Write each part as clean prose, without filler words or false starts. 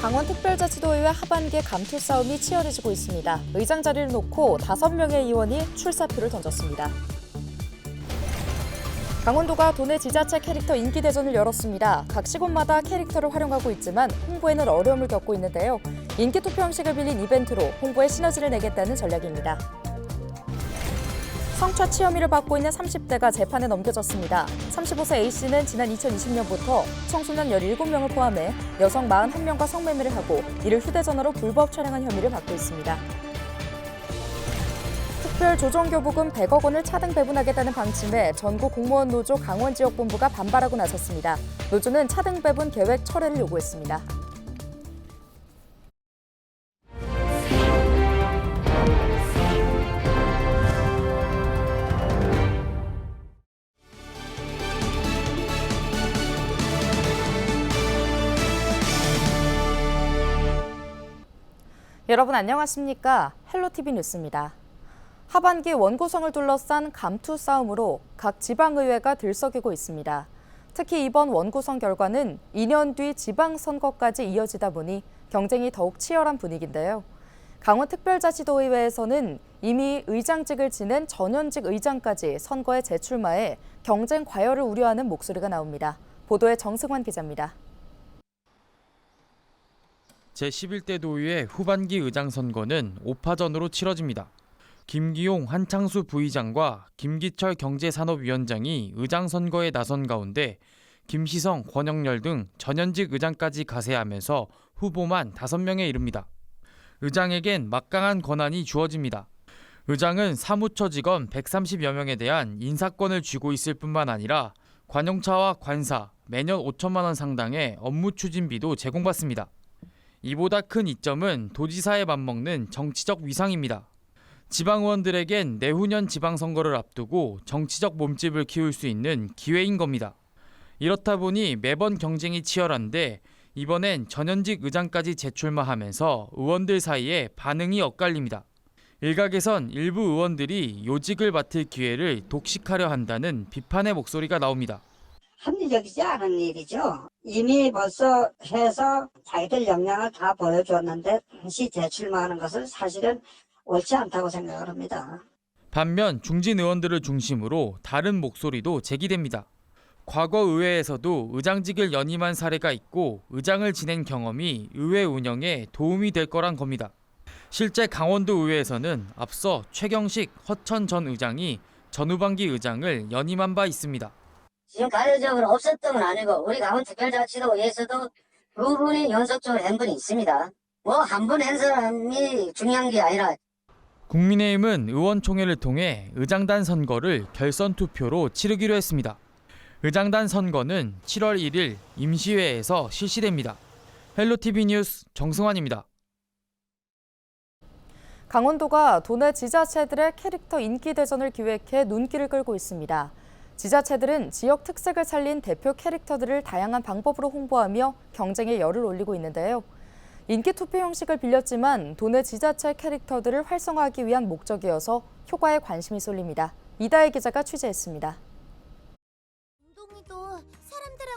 강원특별자치도의회 하반기 감투 싸움이 치열해지고 있습니다. 의장 자리를 놓고 5명의 의원이 출사표를 던졌습니다. 강원도가 도내 지자체 캐릭터 인기대전을 열었습니다. 각 시군마다 캐릭터를 활용하고 있지만 홍보에는 어려움을 겪고 있는데요. 인기투표 형식을 빌린 이벤트로 홍보에 시너지를 내겠다는 전략입니다. 성추행 혐의를 받고 있는 30대가 재판에 넘겨졌습니다. 35세 A씨는 지난 2020년부터 청소년 17명을 포함해 여성 41명과 성매매를 하고 이를 휴대전화로 불법 촬영한 혐의를 받고 있습니다. 특별조정교부금 100억 원을 차등 배분하겠다는 방침에 전국공무원 노조 강원지역본부가 반발하고 나섰습니다. 노조는 차등 배분 계획 철회를 요구했습니다. 여러분 안녕하십니까? 헬로티비 뉴스입니다. 하반기 원구성을 둘러싼 감투 싸움으로 각 지방의회가 들썩이고 있습니다. 특히 이번 원구성 결과는 2년 뒤 지방선거까지 이어지다 보니 경쟁이 더욱 치열한 분위기인데요. 강원특별자치도의회에서는 이미 의장직을 지낸 전현직 의장까지 선거에 재출마해 경쟁 과열을 우려하는 목소리가 나옵니다. 보도에 정승환 기자입니다. 제11대 도의회 후반기 의장 선거는 5파전으로 치러집니다. 김기용 한창수 부의장과 김기철 경제산업위원장이 의장 선거에 나선 가운데 김시성, 권영렬 등 전현직 의장까지 가세하면서 후보만 5명에 이릅니다. 의장에겐 막강한 권한이 주어집니다. 의장은 사무처직원 130여 명에 대한 인사권을 쥐고 있을 뿐만 아니라 관용차와 관사, 매년 5천만 원 상당의 업무 추진비도 제공받습니다. 이보다 큰 이점은 도지사에 맞먹는 정치적 위상입니다. 지방의원들에겐 내후년 지방선거를 앞두고 정치적 몸집을 키울 수 있는 기회인 겁니다. 이렇다 보니 매번 경쟁이 치열한데 이번엔 전현직 의장까지 재출마하면서 의원들 사이에 반응이 엇갈립니다. 일각에선 일부 의원들이 요직을 맡을 기회를 독식하려 한다는 비판의 목소리가 나옵니다. 합리적이지 않은 일이죠. 이미 벌써 해서 자기들 역량을 다 보여줬는데 다시 재출마하는 것은 사실은 옳지 않다고 생각을 합니다. 반면 중진 의원들을 중심으로 다른 목소리도 제기됩니다. 과거 의회에서도 의장직을 연임한 사례가 있고 의장을 지낸 경험이 의회 운영에 도움이 될 거란 겁니다. 실제 강원도 의회에서는 앞서 최경식, 허천 전 의장이 전후반기 의장을 연임한 바 있습니다. 지금 가려적으로 없었던 건 아니고 우리 강원특별자치도에서도 두 분이 연속적으로 한 분이 있습니다. 뭐 한 분 한 사람이 중요한 게 아니라 국민의힘은 의원총회를 통해 의장단 선거를 결선 투표로 치르기로 했습니다. 의장단 선거는 7월 1일 임시회에서 실시됩니다. 헬로티비 뉴스 정승환입니다. 강원도가 도내 지자체들의 캐릭터 인기대전을 기획해 눈길을 끌고 있습니다. 지자체들은 지역 특색을 살린 대표 캐릭터들을 다양한 방법으로 홍보하며 경쟁에 열을 올리고 있는데요. 인기투표 형식을 빌렸지만 도내 지자체 캐릭터들을 활성화하기 위한 목적이어서 효과에 관심이 쏠립니다. 이다혜 기자가 취재했습니다.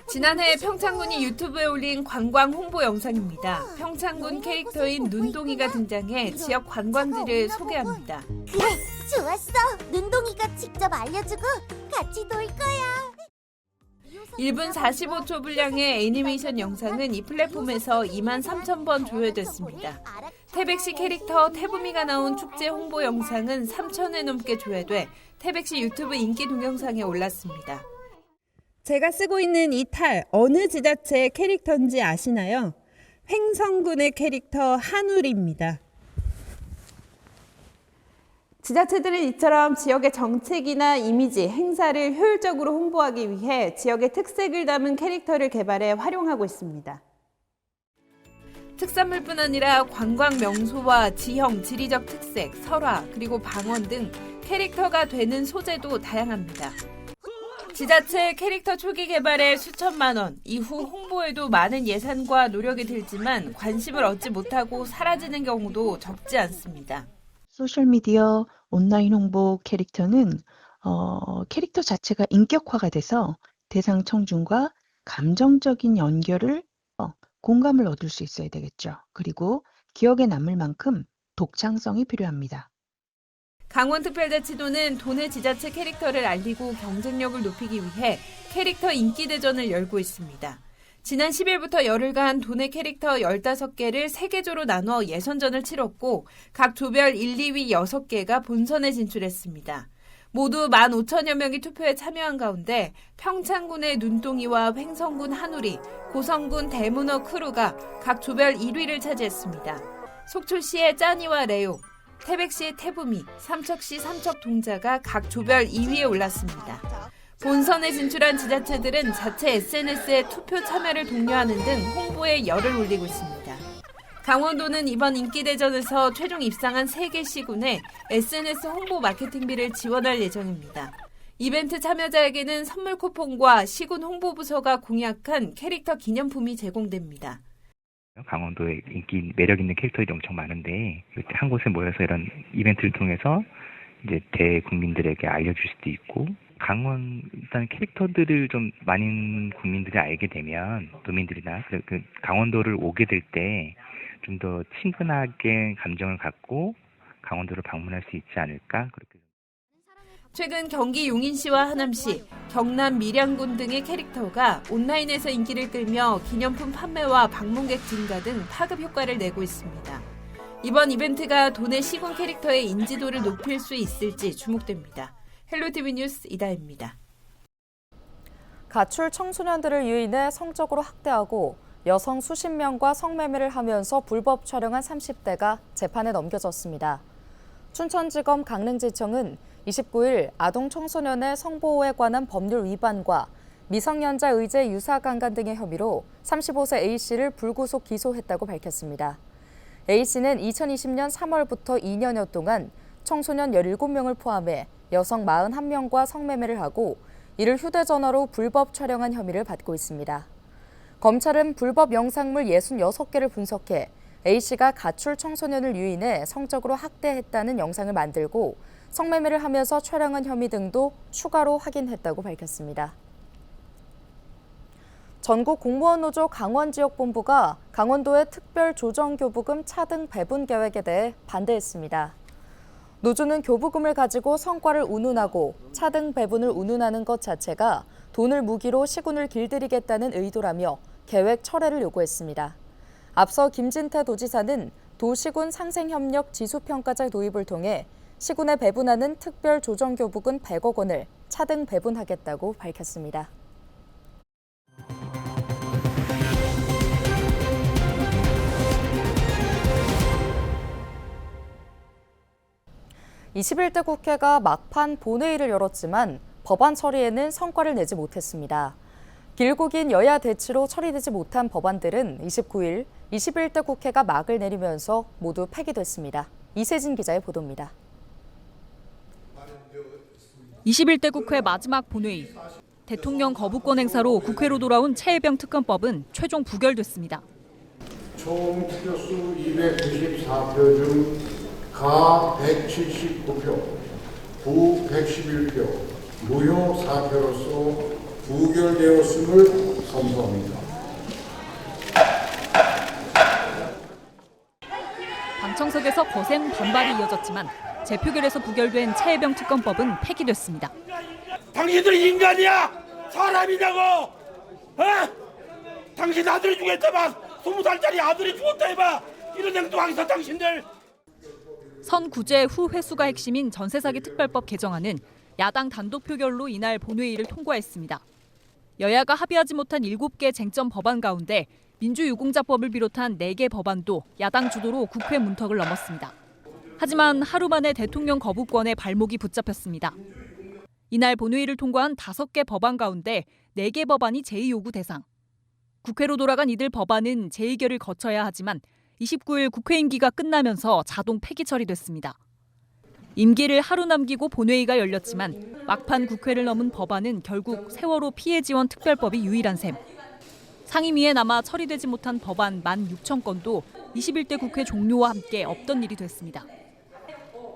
지난해 평창군이 유튜브에 올린 관광 홍보 영상입니다. 평창군 캐릭터인 눈동이가 등장해 지역 관광지를 소개합니다. 그래, 좋았어. 눈동이가 직접 알려주고 같이 놀 거야. 1분 45초 분량의 애니메이션 영상은 이 플랫폼에서 23,000번 조회됐습니다. 태백시 캐릭터 태부미가 나온 축제 홍보 영상은 3,000회 넘게 조회돼 태백시 유튜브 인기 동영상에 올랐습니다. 제가 쓰고 있는 이 탈, 어느 지자체의 캐릭터인지 아시나요? 횡성군의 캐릭터 한우리입니다. 지자체들은 이처럼 지역의 정책이나 이미지, 행사를 효율적으로 홍보하기 위해 지역의 특색을 담은 캐릭터를 개발해 활용하고 있습니다. 특산물뿐 아니라 관광 명소와 지형, 지리적 특색, 설화, 그리고 방언 등 캐릭터가 되는 소재도 다양합니다. 지자체 캐릭터 초기 개발에 수천만 원, 이후 홍보에도 많은 예산과 노력이 들지만 관심을 얻지 못하고 사라지는 경우도 적지 않습니다. 소셜미디어 온라인 홍보 캐릭터는 캐릭터 자체가 인격화가 돼서 대상 청중과 감정적인 연결을 공감을 얻을 수 있어야 되겠죠. 그리고 기억에 남을 만큼 독창성이 필요합니다. 강원특별자치도는 도내 지자체 캐릭터를 알리고 경쟁력을 높이기 위해 캐릭터 인기대전을 열고 있습니다. 지난 10일부터 열흘간 도내 캐릭터 15개를 3개조로 나눠 예선전을 치렀고 각 조별 1, 2위 6개가 본선에 진출했습니다. 모두 15,000여 명이 투표에 참여한 가운데 평창군의 눈동이와 횡성군 한우리, 고성군 대문어 크루가 각 조별 1위를 차지했습니다. 속초시의 짜니와 레오, 태백시의 태부미, 삼척시 삼척동자가 각 조별 2위에 올랐습니다. 본선에 진출한 지자체들은 자체 SNS에 투표 참여를 독려하는 등 홍보에 열을 올리고 있습니다. 강원도는 이번 인기대전에서 최종 입상한 3개 시군에 SNS 홍보 마케팅비를 지원할 예정입니다. 이벤트 참여자에게는 선물 쿠폰과 시군 홍보부서가 공약한 캐릭터 기념품이 제공됩니다. 강원도에 인기 매력 있는 캐릭터들이 엄청 많은데 한 곳에 모여서 이런 이벤트를 통해서 이제 대국민들에게 알려줄 수도 있고 강원 일단 캐릭터들을 좀 많은 국민들이 알게 되면 도민들이나 그 강원도를 오게 될 때 좀 더 친근하게 감정을 갖고 강원도를 방문할 수 있지 않을까 그렇게. 최근 경기 용인시와 하남시, 경남 밀양군 등의 캐릭터가 온라인에서 인기를 끌며 기념품 판매와 방문객 증가 등 파급 효과를 내고 있습니다. 이번 이벤트가 도내 시군 캐릭터의 인지도를 높일 수 있을지 주목됩니다. 헬로티비 뉴스 이다혜입니다. 가출 청소년들을 유인해 성적으로 학대하고 여성 수십 명과 성매매를 하면서 불법 촬영한 30대가 재판에 넘겨졌습니다. 춘천지검 강릉지청은 29일 아동 청소년의 성보호에 관한 법률 위반과 미성년자 의제 유사강간 등의 혐의로 35세 A씨를 불구속 기소했다고 밝혔습니다. A씨는 2020년 3월부터 2년여 동안 청소년 17명을 포함해 여성 41명과 성매매를 하고 이를 휴대전화로 불법 촬영한 혐의를 받고 있습니다. 검찰은 불법 영상물 66개를 분석해 A씨가 가출 청소년을 유인해 성적으로 학대했다는 영상을 만들고 성매매를 하면서 촬영한 혐의 등도 추가로 확인했다고 밝혔습니다. 전국공무원노조 강원지역본부가 강원도의 특별조정교부금 차등 배분 계획에 대해 반대했습니다. 노조는 교부금을 가지고 성과를 운운하고 차등 배분을 운운하는 것 자체가 돈을 무기로 시군을 길들이겠다는 의도라며 계획 철회를 요구했습니다. 앞서 김진태 도지사는 도시군 상생협력 지수평가제 도입을 통해 시군에 배분하는 특별조정교부금 100억 원을 차등 배분하겠다고 밝혔습니다. 21대 국회가 막판 본회의를 열었지만 법안 처리에는 성과를 내지 못했습니다. 길고 긴 여야 대치로 처리되지 못한 법안들은 29일 21대 국회가 막을 내리면서 모두 폐기됐습니다. 이세진 기자의 보도입니다. 21대 국회 마지막 본회의. 대통령 거부권 행사로 국회로 돌아온 최혜병 특검법은 최종 부결됐습니다. 총 투표수 294표 중 가 179표, 부 111표, 무효 4표로서 부결되었음을 선포합니다. 방청석에서 거센 반발이 이어졌지만 재표결에서 부결된 최혜병 특검법은 폐기됐습니다. 당신들이 인간이야? 사람이냐고? 당신 아들이 죽었다 막 20살짜리 아들이 죽었다 해봐. 이런 행동하겠어 당신들. 선구제 후 회수가 핵심인 전세사기 특별법 개정안은 야당 단독 표결로 이날 본회의를 통과했습니다. 여야가 합의하지 못한 7개 쟁점 법안 가운데 민주유공자법을 비롯한 4개 법안도 야당 주도로 국회 문턱을 넘었습니다. 하지만 하루 만에 대통령 거부권에 발목이 붙잡혔습니다. 이날 본회의를 통과한 5개 법안 가운데 4개 법안이 제2요구 대상. 국회로 돌아간 이들 법안은 재의결을 거쳐야 하지만 29일 국회 임기가 끝나면서 자동 폐기 처리됐습니다. 임기를 하루 남기고 본회의가 열렸지만 막판 국회를 넘은 법안은 결국 세월호 피해 지원 특별법이 유일한 셈. 상임위에 남아 처리되지 못한 법안 16,000건도 21대 국회 종료와 함께 없던 일이 됐습니다.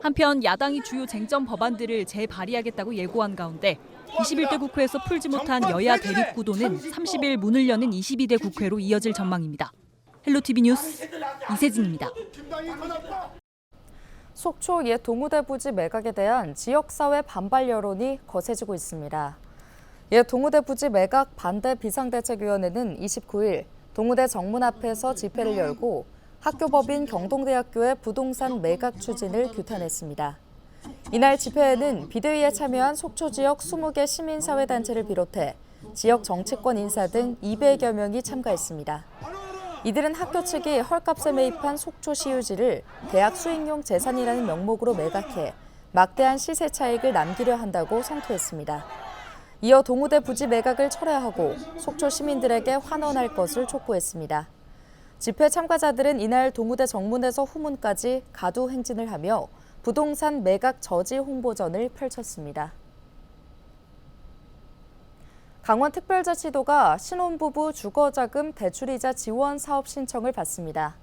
한편 야당이 주요 쟁점 법안들을 재발의하겠다고 예고한 가운데 21대 국회에서 풀지 못한 여야 대립 구도는 30일 문을 여는 22대 국회로 이어질 전망입니다. 헬로티비 뉴스 이세진입니다. 속초 옛 동우대 부지 매각에 대한 지역사회 반발 여론이 거세지고 있습니다. 옛 동우대 부지 매각 반대 비상대책위원회는 29일 동우대 정문 앞에서 집회를 열고 학교법인 경동대학교의 부동산 매각 추진을 규탄했습니다. 이날 집회에는 비대위에 참여한 속초 지역 20개 시민사회단체를 비롯해 지역 정치권 인사 등 200여 명이 참가했습니다. 이들은 학교 측이 헐값에 매입한 속초시 유지를 대학 수익용 재산이라는 명목으로 매각해 막대한 시세 차익을 남기려 한다고 성토했습니다. 이어 동우대 부지 매각을 철회하고 속초 시민들에게 환원할 것을 촉구했습니다. 집회 참가자들은 이날 동우대 정문에서 후문까지 가두 행진을 하며 부동산 매각 저지 홍보전을 펼쳤습니다. 강원특별자치도가 신혼부부 주거자금 대출이자 지원 사업 신청을 받습니다.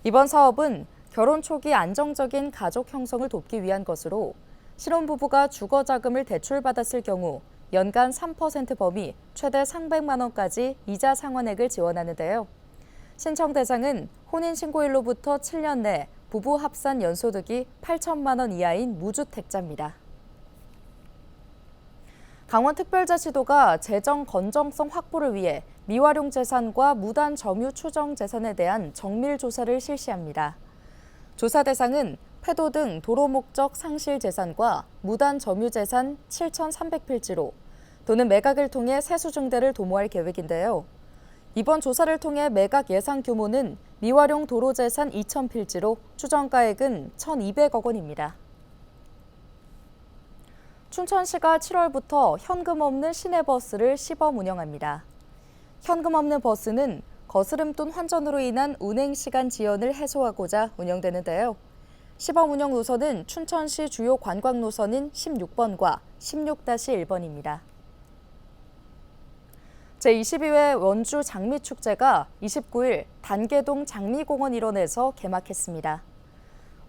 이번 사업은 결혼 초기 안정적인 가족 형성을 돕기 위한 것으로 신혼부부가 주거자금을 대출받았을 경우 연간 3% 범위 최대 300만 원까지 이자 상환액을 지원하는데요. 신청 대상은 혼인신고일로부터 7년 내 부부 합산 연소득이 8천만 원 이하인 무주택자입니다. 강원특별자치도가 재정 건정성 확보를 위해 미활용 재산과 무단 점유 추정 재산에 대한 정밀 조사를 실시합니다. 조사 대상은 폐도 등 도로 목적 상실 재산과 무단 점유 재산 7,300필지로 도는 매각을 통해 세수 증대를 도모할 계획인데요. 이번 조사를 통해 매각 예상 규모는 미활용 도로 재산 2,000필지로 추정가액은 1,200억 원입니다. 춘천시가 7월부터 현금 없는 시내버스를 시범 운영합니다. 현금 없는 버스는 거스름돈 환전으로 인한 운행시간 지연을 해소하고자 운영되는데요. 시범 운영 노선은 춘천시 주요 관광 노선인 16번과 16-1번입니다. 제22회 원주 장미축제가 29일 단계동 장미공원 일원에서 개막했습니다.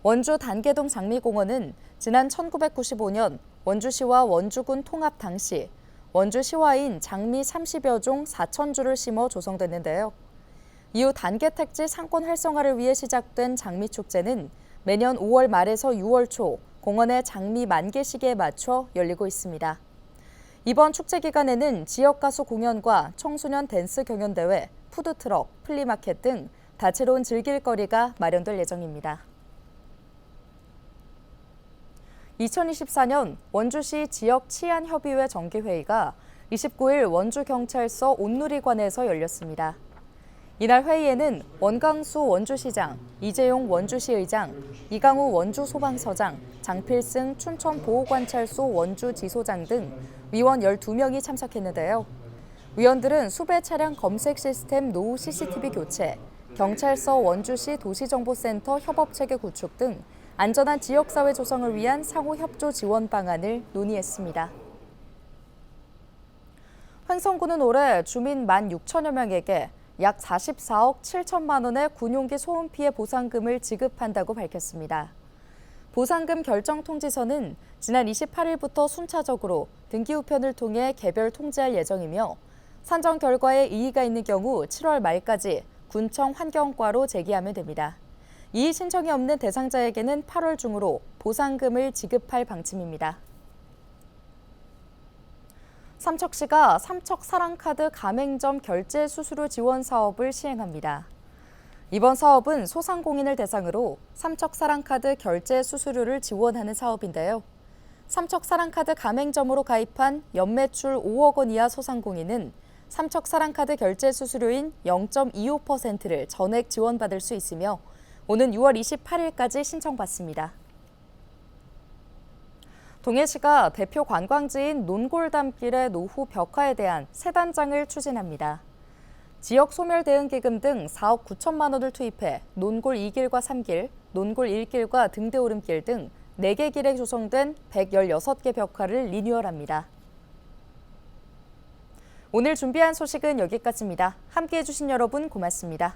원주 단계동 장미공원은 지난 1995년 원주시와 원주군 통합 당시 원주시와인 장미 30여 종 4,000주를 심어 조성됐는데요. 이후 단계 택지 상권 활성화를 위해 시작된 장미축제는 매년 5월 말에서 6월 초 공원의 장미 만개 시기에 맞춰 열리고 있습니다. 이번 축제 기간에는 지역 가수 공연과 청소년 댄스 경연대회, 푸드트럭, 플리마켓 등 다채로운 즐길거리가 마련될 예정입니다. 2024년 원주시 지역치안협의회 정기회의가 29일 원주경찰서 온누리관에서 열렸습니다. 이날 회의에는 원강수 원주시장, 이재용 원주시의장, 이강우 원주소방서장, 장필승 춘천보호관찰소 원주지소장 등 위원 12명이 참석했는데요. 위원들은 수배 차량 검색 시스템 노후 CCTV 교체, 경찰서 원주시 도시정보센터 협업체계 구축 등 안전한 지역사회 조성을 위한 상호협조 지원 방안을 논의했습니다. 횡성구는 올해 주민 16,000여 명에게 약 44억 7천만 원의 군용기 소음 피해 보상금을 지급한다고 밝혔습니다. 보상금 결정 통지서는 지난 28일부터 순차적으로 등기 우편을 통해 개별 통지할 예정이며 산정 결과에 이의가 있는 경우 7월 말까지 군청 환경과로 제기하면 됩니다. 이의 신청이 없는 대상자에게는 8월 중으로 보상금을 지급할 방침입니다. 삼척시가 삼척사랑카드 가맹점 결제 수수료 지원 사업을 시행합니다. 이번 사업은 소상공인을 대상으로 삼척사랑카드 결제 수수료를 지원하는 사업인데요. 삼척사랑카드 가맹점으로 가입한 연매출 5억 원 이하 소상공인은 삼척사랑카드 결제 수수료인 0.25%를 전액 지원받을 수 있으며 오는 6월 28일까지 신청받습니다. 동해시가 대표 관광지인 논골담길의 노후 벽화에 대한 새 단장을 추진합니다. 지역 소멸 대응 기금 등 4억 9천만 원을 투입해 논골 2길과 3길, 논골 1길과 등대오름길 등 4개 길에 조성된 116개 벽화를 리뉴얼합니다. 오늘 준비한 소식은 여기까지입니다. 함께해 주신 여러분 고맙습니다.